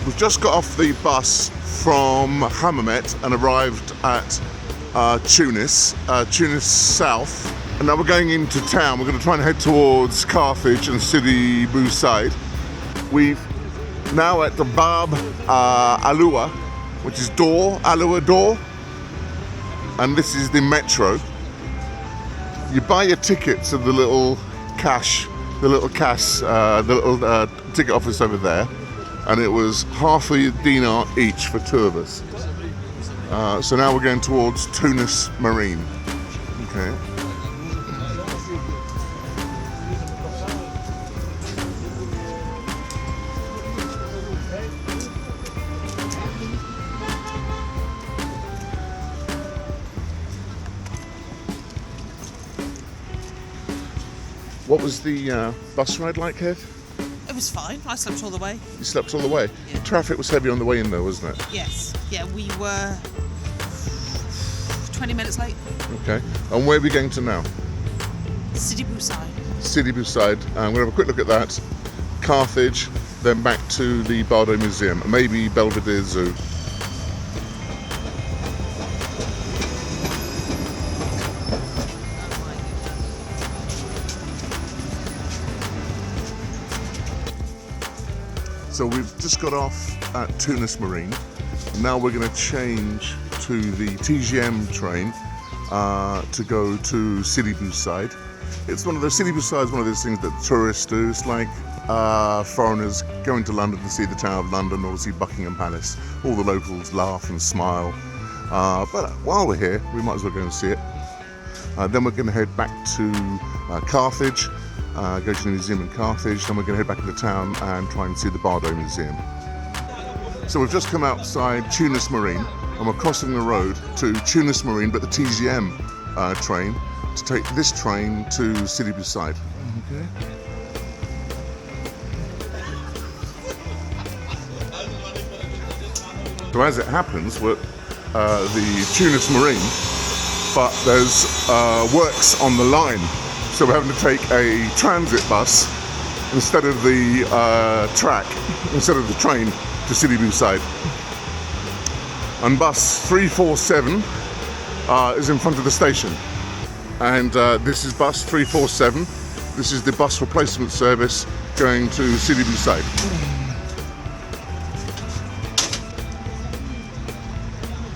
We've just got off the bus from Hammamet and arrived at Tunis South. And now we're going into town. We're going to try and head towards Carthage and Sidi Bou Said. We've now at the Bab Alua, which is Alua door. And this is the metro. You buy your tickets at the little ticket office over there. And it was half a dinar each for two of us. So now we're going towards Tunis Marine. Okay. What was the bus ride like, Kev? It was fine. I slept all the way. You slept all the way? Yeah. Traffic was heavy on the way in though, wasn't it? Yes. Yeah, we were 20 minutes late. Okay. And where are we going to now? Sidi Bou Said. Sidi Bou Said. I'm going to have a quick look at that. Carthage, then back to the Bardo Museum, and maybe Belvedere Zoo. So we've just got off at Tunis Marine. Now we're going to change to the TGM train to go to Sidi Bou Said. It's one of those, Sidi Bou Said is one of those things that tourists do. It's like foreigners going to London to see the Tower of London or to see Buckingham Palace. All the locals laugh and smile. But while we're here, we might as well go and see it. Then we're going to head back to Carthage. Go to the museum in Carthage, then we're going to head back into town and try and see the Bardo Museum. So we've just come outside Tunis Marine and we're crossing the road to Tunis Marine, but the TGM train, to take this train to Sidi Bou Said. Okay. So as it happens, we're at the Tunis Marine, but there's works on the line. So we're having to take a transit bus instead of the instead of the train to Sidi Bou Said. And bus 347 is in front of the station. And this is bus 347. This is the bus replacement service going to Sidi Bou Said.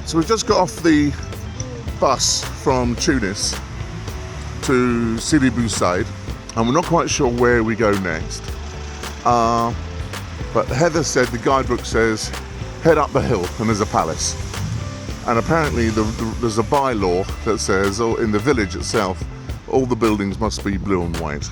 So we've just got off the bus from Tunis to Sidi Bou Said, and we're not quite sure where we go next. But Heather said, the guidebook says, head up the hill and there's a palace. And apparently there's a bylaw that says, in the village itself, all the buildings must be blue and white.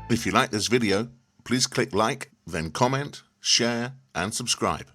If you like this video, please click like, then comment, share and subscribe.